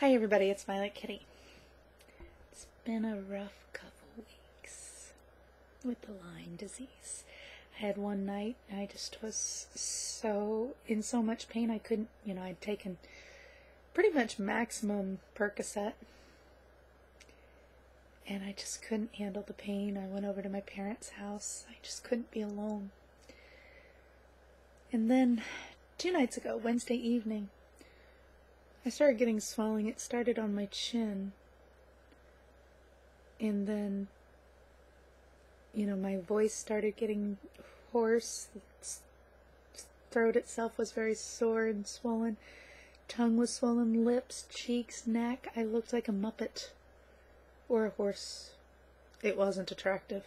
Hi everybody, it's Violet Kitty. It's been a rough couple weeks with the Lyme disease. I had one night, I just was in so much pain I couldn't, I'd taken pretty much maximum Percocet and I just couldn't handle the pain. I went over to my parents' house. I just couldn't be alone. And then 2 nights ago, Wednesday evening, I started getting swelling. It started on my chin. And then, my voice started getting hoarse. Throat itself was very sore and swollen. Tongue was swollen, lips, cheeks, neck. I looked like a Muppet or a horse. It wasn't attractive.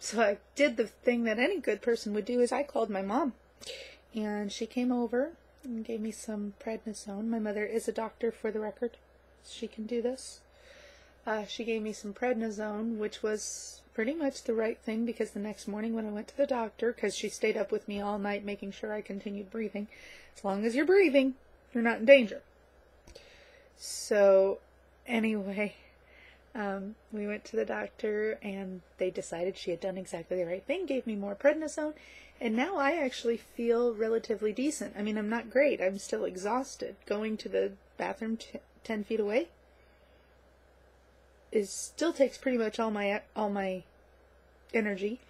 So I did the thing that any good person would do, is I called my mom. And she came over and gave me some prednisone. My mother is a doctor, for the record. She can do this. She gave me some prednisone, which was pretty much the right thing, because the next morning when I went to the doctor, because she stayed up with me all night making sure I continued breathing. As long as you're breathing, you're not in danger. So anyway, we went to the doctor and they decided she had done exactly the right thing, gave me more prednisone, and now I actually feel relatively decent. I mean, I'm not great. I'm still exhausted. Going to the bathroom 10 feet away still takes pretty much all my energy,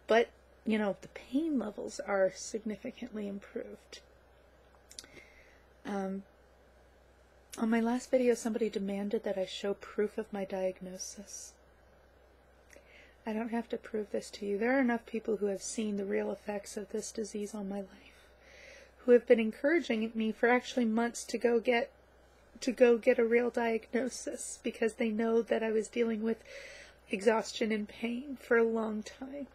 but the pain levels are significantly improved. On my last video, somebody demanded that I show proof of my diagnosis. I don't have to prove this to you. There are enough people who have seen the real effects of this disease on my life, who have been encouraging me for actually months to go get a real diagnosis, because they know that I was dealing with exhaustion and pain for a long time.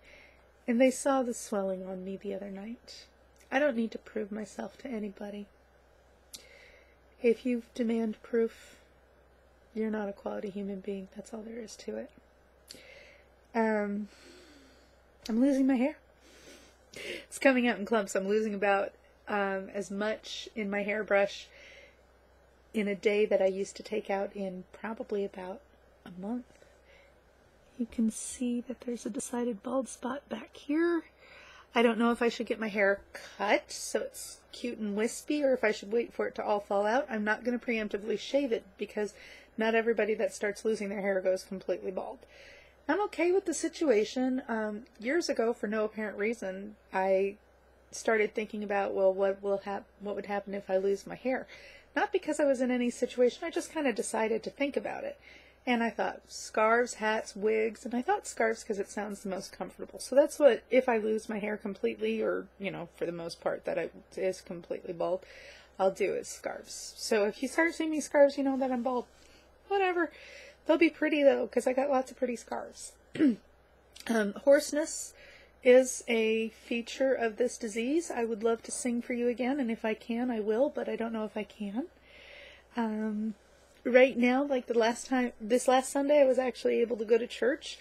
And they saw the swelling on me the other night. I don't need to prove myself to anybody. If you demand proof, you're not a quality human being. That's all there is to it. I'm losing my hair. It's coming out in clumps. I'm losing about as much in my hairbrush in a day that I used to take out in probably about a month. You can see that there's a decided bald spot back here. I don't know if I should get my hair cut so it's cute and wispy, or if I should wait for it to all fall out. I'm not going to preemptively shave it, because not everybody that starts losing their hair goes completely bald. I'm okay with the situation. Years ago, for no apparent reason, I started thinking about, well, what would happen if I lose my hair? Not because I was in any situation, I just kind of decided to think about it. And I thought scarves, hats, wigs, and I thought scarves because it sounds the most comfortable. So that's what, if I lose my hair completely, or, for the most part that it is completely bald, I'll do is scarves. So if you start seeing me scarves, you know that I'm bald. Whatever. They'll be pretty though, because I got lots of pretty scarves. Hoarseness is a feature of this disease. I would love to sing for you again, and if I can, I will, but I don't know if I can. Right now, like this last Sunday, I was actually able to go to church,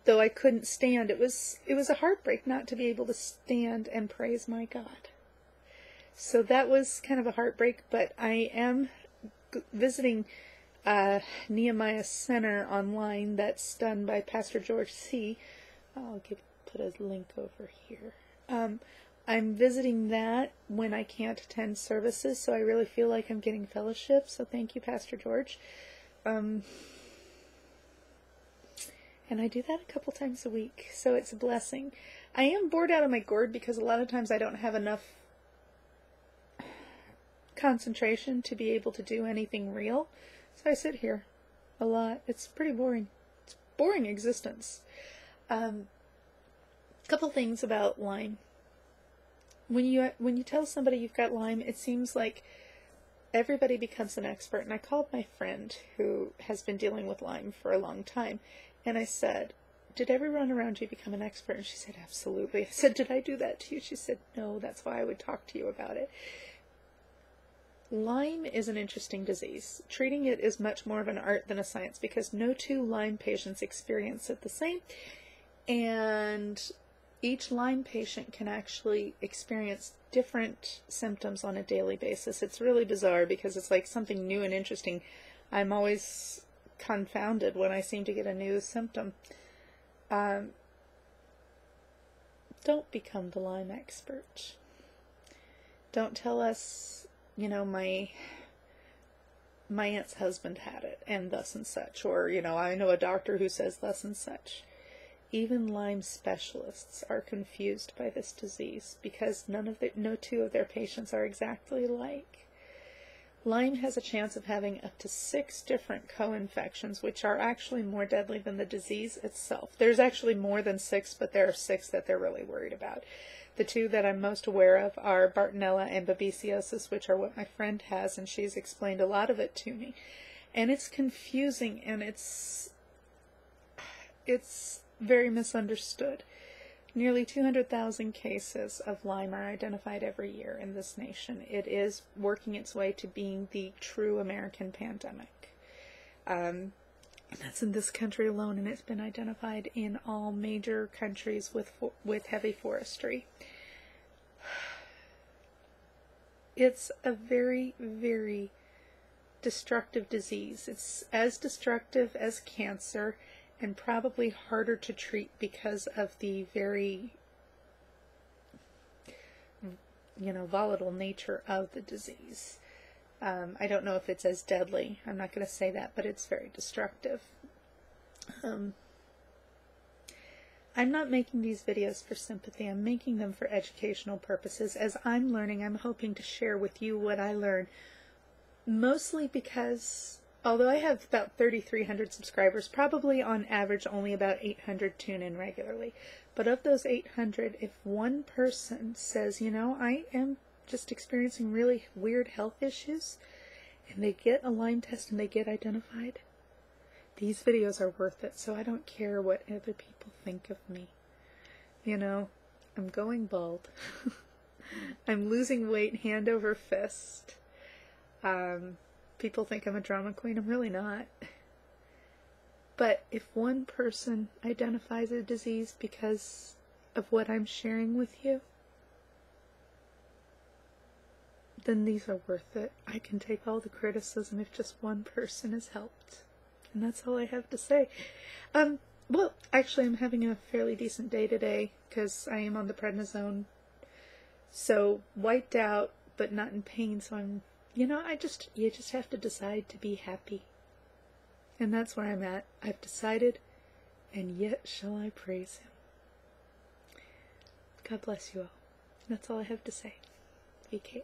though I couldn't stand. It was a heartbreak not to be able to stand and praise my God. So that was kind of a heartbreak, but I am visiting Nehemiah Center online that's done by Pastor George C. I'll put a link over here. I'm visiting that when I can't attend services, so I really feel like I'm getting fellowship, so thank you, Pastor George. And I do that a couple times a week, so it's a blessing. I am bored out of my gourd, because a lot of times I don't have enough concentration to be able to do anything real, so I sit here a lot. It's pretty boring. It's a boring existence. Couple things about Lyme. When you tell somebody you've got Lyme, it seems like everybody becomes an expert. And I called my friend who has been dealing with Lyme for a long time, and I said, did everyone around you become an expert? And she said, absolutely. I said, did I do that to you? She said, no, that's why I would talk to you about it. Lyme is an interesting disease. Treating it is much more of an art than a science, because no two Lyme patients experience it the same, and each Lyme patient can actually experience different symptoms on a daily basis. It's really bizarre because it's like something new and interesting. I'm always confounded when I seem to get a new symptom. Don't become the Lyme expert. Don't tell us, you know, my aunt's husband had it and thus and such, or, you know, I know a doctor who says thus and such. Even Lyme specialists are confused by this disease because no two of their patients are exactly alike. Lyme has a chance of having up to 6 different co-infections, which are actually more deadly than the disease itself. There's actually more than 6, but there are 6 that they're really worried about. The 2 that I'm most aware of are Bartonella and babesiosis, which are what my friend has, and she's explained a lot of it to me. And it's confusing, and it's very misunderstood. Nearly 200,000 cases of Lyme are identified every year in this nation. It is working its way to being the true American pandemic. That's in this country alone, and it's been identified in all major countries with heavy forestry. It's a very, very destructive disease. It's as destructive as cancer, and probably harder to treat because of the very, you know, volatile nature of the disease. I don't know if it's as deadly. I'm not going to say that, but it's very destructive. I'm not making these videos for sympathy. I'm making them for educational purposes. As I'm learning, I'm hoping to share with you what I learn. Mostly because, although I have about 3,300 subscribers, probably on average only about 800 tune in regularly. But of those 800, if one person says, you know, I am just experiencing really weird health issues, and they get a Lyme test and they get identified, these videos are worth it. So I don't care what other people think of me. You know, I'm going bald. I'm losing weight hand over fist. People think I'm a drama queen. I'm really not. But if one person identifies a disease because of what I'm sharing with you, then these are worth it. I can take all the criticism if just one person is helped. And that's all I have to say. Well, actually, I'm having a fairly decent day today because I am on the prednisone. So, wiped out, but not in pain. So I'm, you know, you just have to decide to be happy. And that's where I'm at. I've decided, and yet shall I praise him. God bless you all. That's all I have to say. VKF.